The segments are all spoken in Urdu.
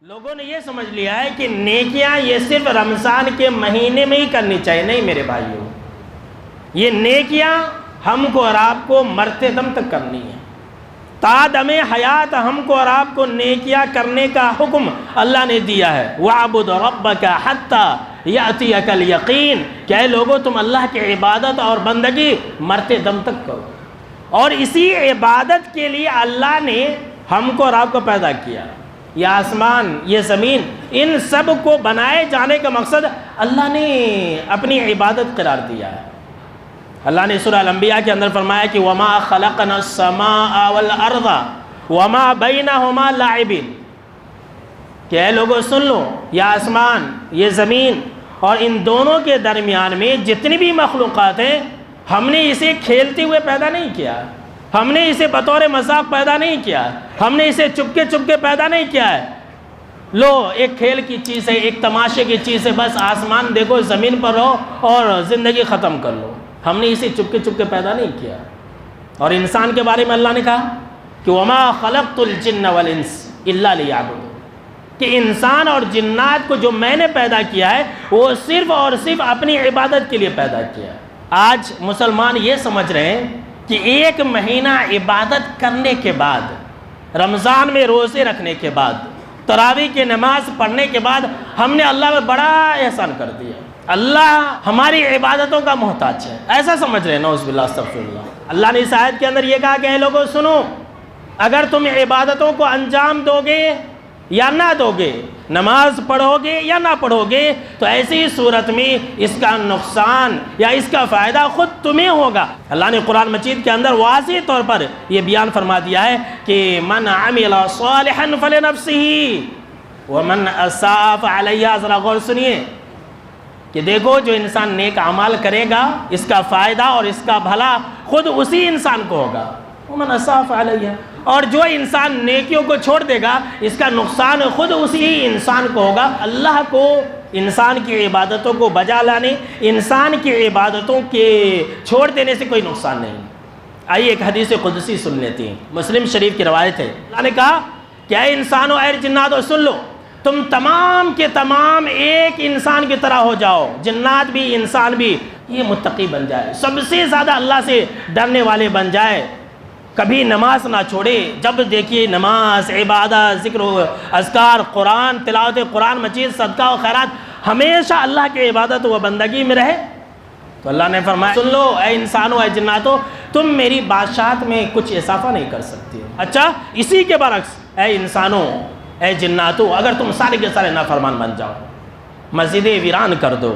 لوگوں نے یہ سمجھ لیا ہے کہ نیکیاں یہ صرف رمضان کے مہینے میں ہی کرنی چاہیے. نہیں میرے بھائیوں، یہ نیکیاں ہم کو اور آپ کو مرتے دم تک کرنی ہے. تا دم حیات ہم کو اور آپ کو نیکیاں کرنے کا حکم اللہ نے دیا ہے. وَعْبُدْ رَبَّكَ حَتَّى يَأْتِيَكَ الْيَقِينُ کہ اے لوگو تم اللہ کی عبادت اور بندگی مرتے دم تک کرو. اور اسی عبادت کے لیے اللہ نے ہم کو اور آپ کو پیدا کیا. یہ آسمان، یہ زمین، ان سب کو بنائے جانے کا مقصد اللہ نے اپنی عبادت قرار دیا ہے. اللہ نے سورہ الانبیاء کے اندر فرمایا کہ وَمَا خَلَقْنَا السَّمَاءَ وَالْأَرْضَ وَمَا بَيْنَهُمَا لَاعِبِينَ کہ اے لوگوں سن لو، یہ آسمان، یہ زمین اور ان دونوں کے درمیان میں جتنی بھی مخلوقات ہیں، ہم نے اسے کھیلتے ہوئے پیدا نہیں کیا، ہم نے اسے بطور مذاق پیدا نہیں کیا، ہم نے اسے چپکے چپکے پیدا نہیں کیا ہے. لو ایک کھیل کی چیز ہے، ایک تماشے کی چیز ہے، بس آسمان دیکھو، زمین پر رہو اور زندگی ختم کر لو. ہم نے اسے چپکے چپکے پیدا نہیں کیا. اور انسان کے بارے میں اللہ نے کہا کہ وَمَا خَلَقْتُ الْجِنَّ وَالْإِنسَ إِلَّا لِيَعْبُدُونِ کہ انسان اور جنات کو جو میں نے پیدا کیا ہے وہ صرف اور صرف اپنی عبادت کے لیے پیدا کیا ہے. آج مسلمان یہ سمجھ رہے ہیں کہ ایک مہینہ عبادت کرنے کے بعد، رمضان میں روزے رکھنے کے بعد، تراویح کی نماز پڑھنے کے بعد ہم نے اللہ میں بڑا احسان کر دیا، اللہ ہماری عبادتوں کا محتاج ہے. ایسا سمجھ رہے ہیں، نعوذ باللہ استغفر اللہ. اللہ نے اس آیت کے اندر یہ کہا کہ اے لوگوں سنو، اگر تم عبادتوں کو انجام دو گے یا نہ دو گے، نماز پڑھو گے یا نہ پڑھو گے، تو ایسی صورت میں اس کا نقصان یا اس کا فائدہ خود تمہیں ہوگا. اللہ نے قرآن مجید کے اندر واضح طور پر یہ بیان فرما دیا ہے کہ من عمل صالحا فلنفسه ومن اساء فعلیہا. ذرا غور سنیے کہ دیکھو، جو انسان نیک اعمال کرے گا اس کا فائدہ اور اس کا بھلا خود اسی انسان کو ہوگا. ومن اساء فعلیہا، اور جو انسان نیکیوں کو چھوڑ دے گا اس کا نقصان خود اسی انسان کو ہوگا. اللہ کو انسان کی عبادتوں کو بجا لانے، انسان کی عبادتوں کے چھوڑ دینے سے کوئی نقصان نہیں. آئیے ایک حدیث قدسی سن لیتے ہیں، مسلم شریف کی روایت ہے. اللہ نے کہا کہ اے انسانوں، اے جناتوں سن لو، تم تمام کے تمام ایک انسان کی طرح ہو جاؤ، جنات بھی انسان بھی. یہ متقی بن جائے، سب سے زیادہ اللہ سے ڈرنے والے بن جائے، کبھی نماز نہ چھوڑے. جب دیکھیے نماز، عبادت، ذکر و اذکار، قرآن تلاوت، قرآن مجید، صدقہ و خیرات، ہمیشہ اللہ کی عبادت و بندگی میں رہے. تو اللہ نے فرمایا سن لو اے انسانوں، اے جناتوں، تم میری بادشاہت میں کچھ اضافہ نہیں کر سکتے. اچھا، اسی کے برعکس اے انسانوں، اے جناتوں، اگر تم سارے کے سارے نافرمان بن جاؤ، مسجدیں ویران کر دو،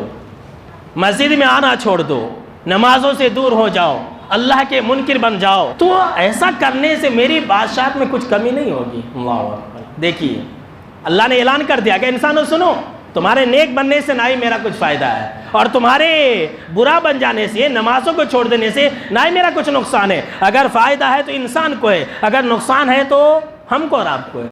مسجد میں آنا چھوڑ دو، نمازوں سے دور ہو جاؤ، اللہ کے منکر بن جاؤ، تو ایسا کرنے سے میری بادشاہت میں کچھ کمی نہیں ہوگی. اللہ اکبر. دیکھیے اللہ نے اعلان کر دیا کہ انسانوں سنو، تمہارے نیک بننے سے نہ ہی میرا کچھ فائدہ ہے، اور تمہارے برا بن جانے سے، نمازوں کو چھوڑ دینے سے نہ ہی میرا کچھ نقصان ہے. اگر فائدہ ہے تو انسان کو ہے، اگر نقصان ہے تو ہم کو اور آپ کو ہے.